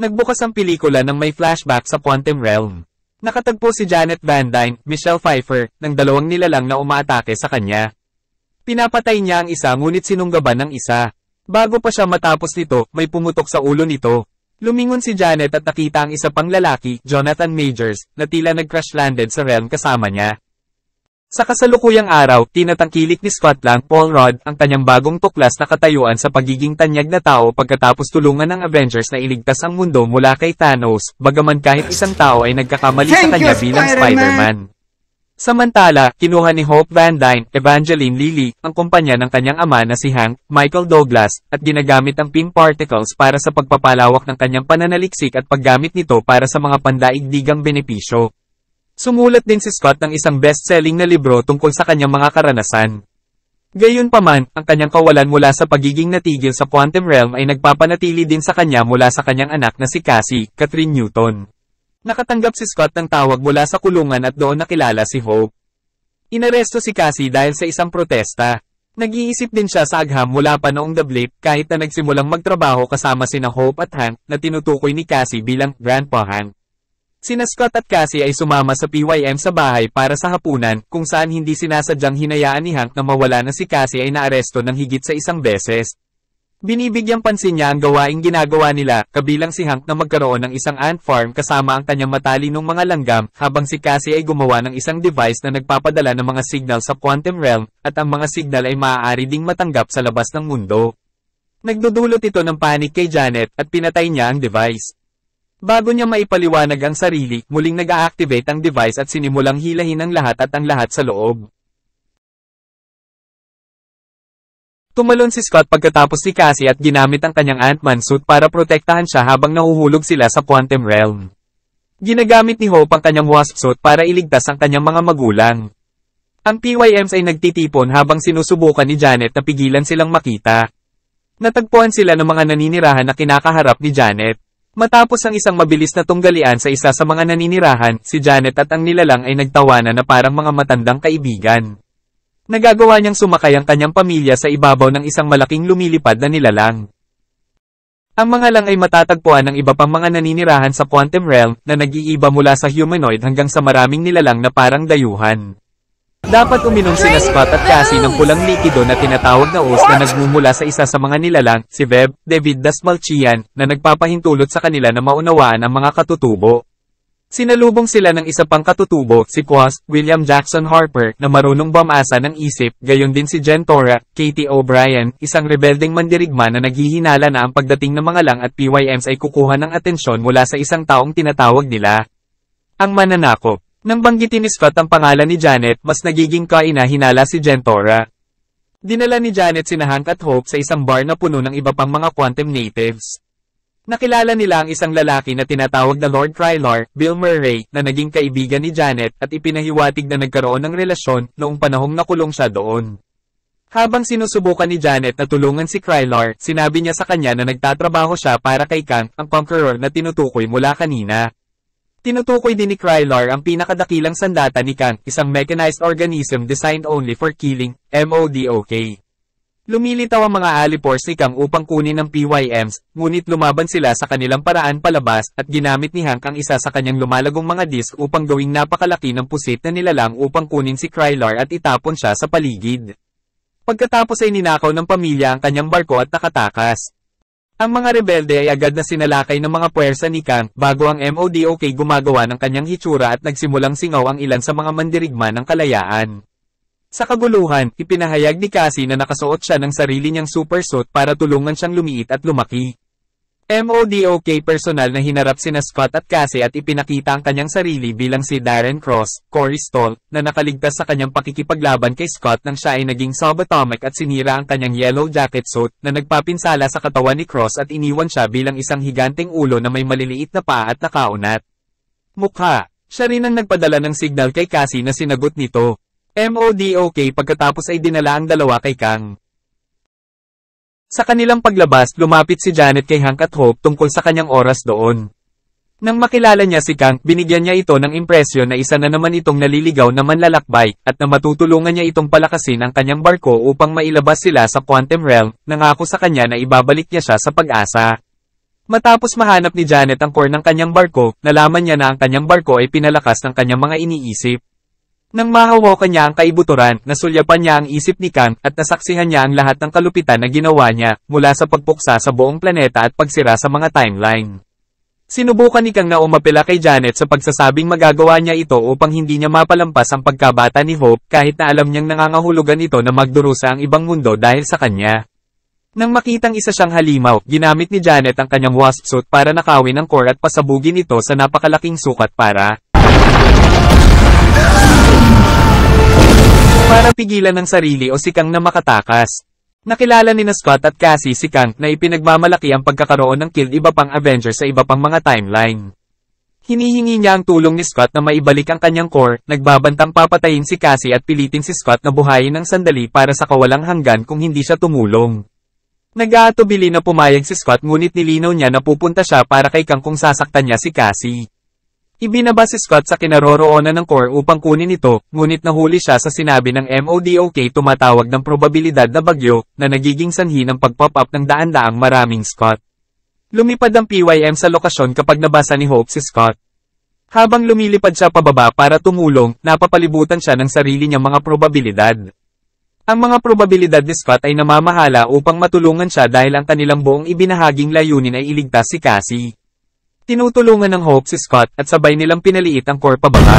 Nagbukas ang pelikula ng may flashback sa Quantum Realm. Nakatagpo si Janet Van Dyne, Michelle Pfeiffer, ng dalawang nilalang na umaatake sa kanya. Pinapatay niya ang isa ngunit sinunggaban ng isa. Bago pa siya matapos nito, may pumutok sa ulo nito. Lumingon si Janet at nakita ang isa pang lalaki, Jonathan Majors, na tila nag-crash landed sa realm kasama niya. Sa kasalukuyang araw, tinatangkilik ni Scott Lang, Paul Rudd, ang kanyang bagong tuklas na katayuan sa pagiging tanyag na tao pagkatapos tulungan ng Avengers na iligtas ang mundo mula kay Thanos, bagaman kahit isang tao ay nagkakamali sa kanya bilang Spider-Man. Samantala, kinuha ni Hope Van Dyne, Evangeline Lilly, ang kumpanya ng kanyang ama na si Hank, Michael Douglas, at ginagamit ang pin particles para sa pagpapalawak ng kanyang pananaliksik at paggamit nito para sa mga pandaigdigang benepisyo. Sumulat din si Scott ng isang best-selling na libro tungkol sa kanyang mga karanasan. Gayunpaman, ang kanyang kawalan mula sa pagiging natigil sa Quantum Realm ay nagpapanatili din sa kanya mula sa kanyang anak na si Cassie, Catherine Newton. Nakatanggap si Scott ng tawag mula sa kulungan at doon nakilala si Hope. Inaresto si Cassie dahil sa isang protesta. Nag-iisip din siya sa agham mula pa noong The Blip kahit na nagsimulang magtrabaho kasama sina Hope at Hank na tinutukoy ni Cassie bilang Grandpa Hank. Sina Scott at Cassie ay sumama sa PYM sa bahay para sa hapunan kung saan hindi sinasadyang hinayaan ni Hank na mawala na si Cassie ay naaresto ng higit sa isang beses. Binibigyang pansin niya ang gawaing ginagawa nila, kabilang si Hank na magkaroon ng isang ant farm kasama ang kanyang matalinong mga langgam, habang si Cassie ay gumawa ng isang device na nagpapadala ng mga signal sa Quantum Realm, at ang mga signal ay maaari ding matanggap sa labas ng mundo. Nagdudulot ito ng panik kay Janet at pinatay niya ang device. Bago niya maipaliwanag ang sarili, muling nag-a-activate ang device at sinimulang hilahin ang lahat at ang lahat sa loob. Tumalon si Scott pagkatapos si Cassie at ginamit ang kanyang Ant-Man suit para protektahan siya habang nahuhulog sila sa Quantum Realm. Ginagamit ni Hope ang kanyang Wasp suit para iligtas ang kanyang mga magulang. Ang PYMs ay nagtitipon habang sinusubukan ni Janet na pigilan silang makita. Natagpuan sila ng mga naninirahan na kinakaharap ni Janet. Matapos ang isang mabilis na tunggalian sa isa sa mga naninirahan, si Janet at ang nilalang ay nagtawanan na parang mga matandang kaibigan. Nagagawa niyang sumakay ang kanyang pamilya sa ibabaw ng isang malaking lumilipad na nilalang. Ang mga lang ay matatagpuan ng iba pang mga naninirahan sa Quantum Realm na nag-iiba mula sa humanoid hanggang sa maraming nilalang na parang dayuhan. Dapat uminom sina Scott at Cassie ng pulang likido na tinatawag na os na nagmumula sa isa sa mga nilalang, si Veb, David Dasmalchian, na nagpapahintulot sa kanila na maunawaan ang mga katutubo. Sinalubong sila ng isa pang katutubo, si Quas, William Jackson Harper, na marunong bumasa ng isip, gayon din si Jen Tora, Katie O'Brien, isang rebeldeng mandirigma na naghihinala na ang pagdating ng mga lang at PYMs ay kukuha ng atensyon mula sa isang taong tinatawag nila ang mananakop. Nang banggitin ni Scott ang pangalan ni Janet, mas nagiging kaina-hinala si Jen Tora. Dinala ni Janet sina Hank at Hope sa isang bar na puno ng iba pang mga Quantum natives. Nakilala nila ang isang lalaki na tinatawag na Lord Krylar, Bill Murray, na naging kaibigan ni Janet at ipinahiwatig na nagkaroon ng relasyon noong panahong nakulong siya doon. Habang sinusubukan ni Janet na tulungan si Krylar, sinabi niya sa kanya na nagtatrabaho siya para kay Kang, ang conqueror na tinutukoy mula kanina. Tinutukoy din ni Krylar ang pinakadakilang sandata ni Kang, isang mechanized organism designed only for killing, MODOK. Lumilitaw ang mga alipores ni Kang upang kunin ang PYMs, ngunit lumaban sila sa kanilang paraan palabas, at ginamit ni Hank ang isa sa kanyang lumalagong mga disk upang gawing napakalaki ng pusit na nilalang upang kunin si Krylar at itapon siya sa paligid. Pagkatapos ay ninakaw ng pamilya ang kanyang barko at nakatakas. Ang mga rebelde ay agad na sinalakay ng mga puwersa ni Kang, bago ang MODOK gumagawa ng kanyang hitsura at nagsimulang singaw ang ilan sa mga mandirigma ng kalayaan. Sa kaguluhan, ipinahayag ni Cassie na nakasuot siya ng sarili niyang super suit para tulungan siyang lumiit at lumaki. MODOK personal na hinarap sina Scott at Cassie at ipinakita ang kanyang sarili bilang si Darren Cross, Corey Stoll, na nakaligtas sa kanyang pakikipaglaban kay Scott nang siya ay naging subatomic at sinira ang kanyang yellow jacket suit na nagpapinsala sa katawan ni Cross at iniwan siya bilang isang higanteng ulo na may maliliit na paa at nakaunat. Mukha. Siya rin ang nagpadala ng signal kay Cassie na sinagot nito. MODOK pagkatapos ay dinala ang dalawa kay Kang. Sa kanilang paglabas, lumapit si Janet kay Hank at Hope tungkol sa kanyang oras doon. Nang makilala niya si Kang, binigyan niya ito ng impresyon na isa na naman itong naliligaw na manlalakbay, at na matutulungan niya itong palakasin ang kanyang barko upang mailabas sila sa Quantum Realm, nangako sa kanya na ibabalik niya siya sa pag-asa. Matapos mahanap ni Janet ang core ng kanyang barko, nalaman niya na ang kanyang barko ay pinalakas ng kanyang mga iniisip. Nang mahawakan niya ang kaibuturan, nasulyapan niya ang isip ni Kang at nasaksihan niya ang lahat ng kalupitan na ginawa niya, mula sa pagpuksa sa buong planeta at pagsira sa mga timeline. Sinubukan ni Kang na umapela kay Janet sa pagsasabing magagawa niya ito upang hindi niya mapalampas ang pagkabata ni Hope kahit na alam niyang nangangahulugan ito na magdurusa ang ibang mundo dahil sa kanya. Nang makitang isa siyang halimaw, ginamit ni Janet ang kanyang wasp suit para nakawin ang core at pasabugin ito sa napakalaking sukat para pigilan ng sarili o si Kang na makatakas. Nakilala ni Scott at Cassie si Kang na ipinagmamalaki ang pagkakaroon ng killed iba pang Avengers sa iba pang mga timeline. Hinihingi niya ang tulong ni Scott na maibalik ang kanyang core, nagbabantang papatayin si Cassie at pilitin si Scott na buhayin ng sandali para sa kawalang hanggan kung hindi siya tumulong. Nag-aatubili na pumayag si Scott ngunit nilinaw niya na pupunta siya para kay Kang kung sasaktan niya si Cassie. Ibinaba si Scott sa kinaroroonan ng core upang kunin ito, ngunit nahuli siya sa sinabi ng MODOK tumatawag ng probabilidad na bagyo, na nagiging sanhi ng pag-pop up ng daan-daang maraming Scott. Lumipad ang PYM sa lokasyon kapag nabasa ni Hope si Scott. Habang lumilipad siya pababa para tumulong, napapalibutan siya ng sarili niyang mga probabilidad. Ang mga probabilidad ni Scott ay namamahala upang matulungan siya dahil ang kanilang buong ibinahaging layunin ay iligtas si Cassie. Tinutulungan ng Hope si Scott at sabay nilang pinaliit ang core pababa.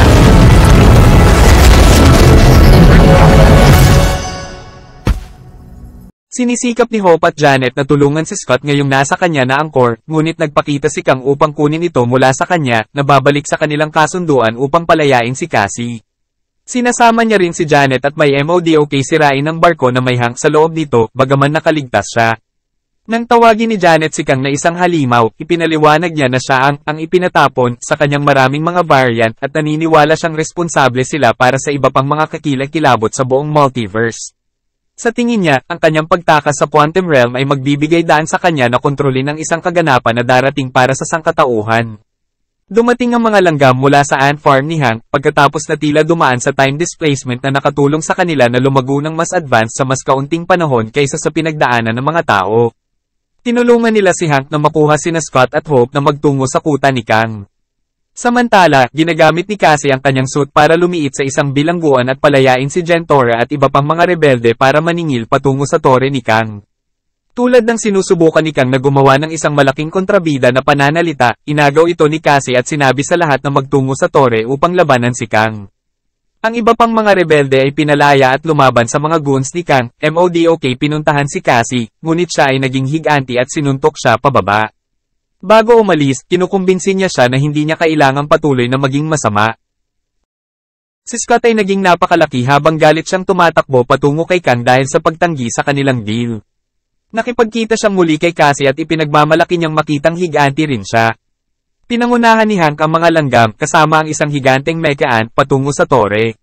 Sinisikap ni Hope at Janet na tulungan si Scott ngayong nasa kanya na ang core, ngunit nagpakita si Kang upang kunin ito mula sa kanya, na babalik sa kanilang kasunduan upang palayain si Cassie. Sinasama niya rin si Janet at may MODOK sirain ang barko na may Hank sa loob nito, bagaman nakaligtas siya. Nang tawagin ni Janet si Kang na isang halimaw, ipinaliwanag niya na siya ang ipinatapon sa kanyang maraming mga variant at naniniwala siyang responsable sila para sa iba pang mga kakilakilabot sa buong multiverse. Sa tingin niya, ang kanyang pagtakas sa Quantum Realm ay magbibigay daan sa kanya na kontrolin ang isang kaganapan na darating para sa sangkatauhan. Dumating ang mga langgam mula sa ant farm ni Hank, pagkatapos na tila dumaan sa time displacement na nakatulong sa kanila na lumago ng mas advanced sa mas kaunting panahon kaysa sa pinagdaanan ng mga tao. Tinulungan nila si Hank na makuha sina Scott at Hope na magtungo sa kuta ni Kang. Samantala, ginagamit ni Cassie ang kanyang suit para lumiit sa isang bilangguan at palayain si Jentora at iba pang mga rebelde para maningil patungo sa tore ni Kang. Tulad ng sinusubukan ni Kang na gumawa ng isang malaking kontrabida na pananalita, inagaw ito ni Cassie at sinabi sa lahat na magtungo sa tore upang labanan si Kang. Ang iba pang mga rebelde ay pinalaya at lumaban sa mga goons ni Kang. MODOK pinuntahan si Cassie, ngunit siya ay naging higanti at sinuntok siya pababa. Bago umalis, kinukumbinsin niya siya na hindi niya kailangang patuloy na maging masama. Si Scott ay naging napakalaki habang galit siyang tumatakbo patungo kay Kang dahil sa pagtanggi sa kanilang deal. Nakipagkita siyang muli kay Cassie at ipinagmamalaki niyang makitang higanti rin siya. Pinangunahan ni Hank ang mga langgam kasama ang isang higanteng mecha-ant patungo sa tore.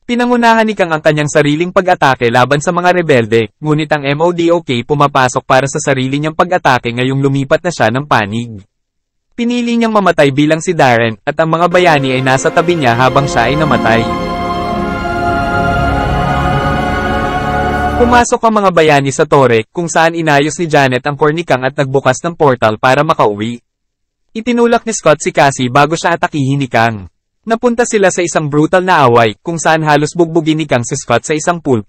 Pinangunahan ni Kang ang kanyang sariling pag-atake laban sa mga rebelde, ngunit ang MODOK pumapasok para sa sarili niyang pag-atake ngayong lumipat na siya ng panig. Pinili niyang mamatay bilang si Darren, at ang mga bayani ay nasa tabi niya habang siya ay namatay. Pumasok ang mga bayani sa tore, kung saan inayos ni Janet ang core ni Kang at nagbukas ng portal para makauwi. Itinulak ni Scott si Cassie bago siya atakihin ni Kang. Napunta sila sa isang brutal na away, kung saan halos bugbugin ni Kang si Scott sa isang pool.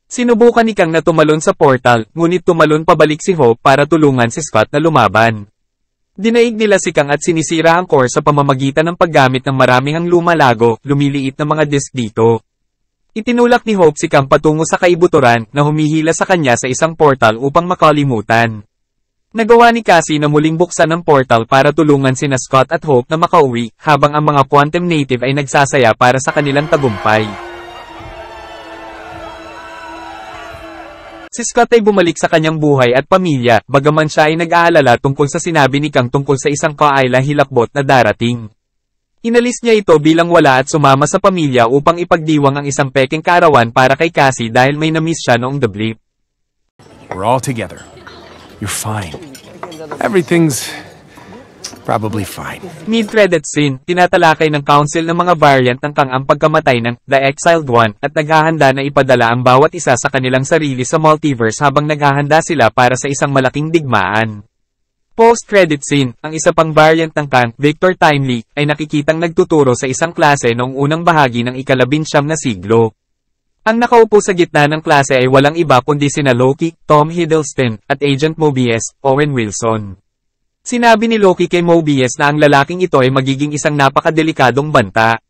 Sinubukan ni Kang na tumalon sa portal, ngunit tumalon pabalik si Hope para tulungan si Scott na lumaban. Dinaig nila si Kang at sinisira ang core sa pamamagitan ng paggamit ng maramihang lumalago, lumiliit na mga disk dito. Itinulak ni Hope si Kang patungo sa kaibuturan na humihila sa kanya sa isang portal upang makalimutan. Nagawa ni Cassie na muling buksan ang portal para tulungan sina Scott at Hope na makauwi, habang ang mga Quantum Native ay nagsasaya para sa kanilang tagumpay. Si Scott ay bumalik sa kanyang buhay at pamilya, bagaman siya ay nag-aalala tungkol sa sinabi ni Kang tungkol sa isang kaayla hilakbot na darating. Inalis niya ito bilang wala at sumama sa pamilya upang ipagdiwang ang isang peking kaarawan para kay Cassie dahil may na-miss siya noong The Blip. We're all together. You're fine. Everything's probably fine. Mid-credit scene, tinatalakay ng council ng mga variant ng Kang ang pagkamatay ng The Exiled One at naghahanda na ipadala ang bawat isa sa kanilang sarili sa multiverse habang naghahanda sila para sa isang malaking digmaan. Post-credit scene, ang isa pang variant ng Kang, Victor Timely, ay nakikitang nagtuturo sa isang klase noong unang bahagi ng ika-19 na siglo. Ang nakaupo sa gitna ng klase ay walang iba kundi sina Loki, Tom Hiddleston, at Agent Mobius, Owen Wilson. Sinabi ni Loki kay Mobius na ang lalaking ito ay magiging isang napakadelikadong banta.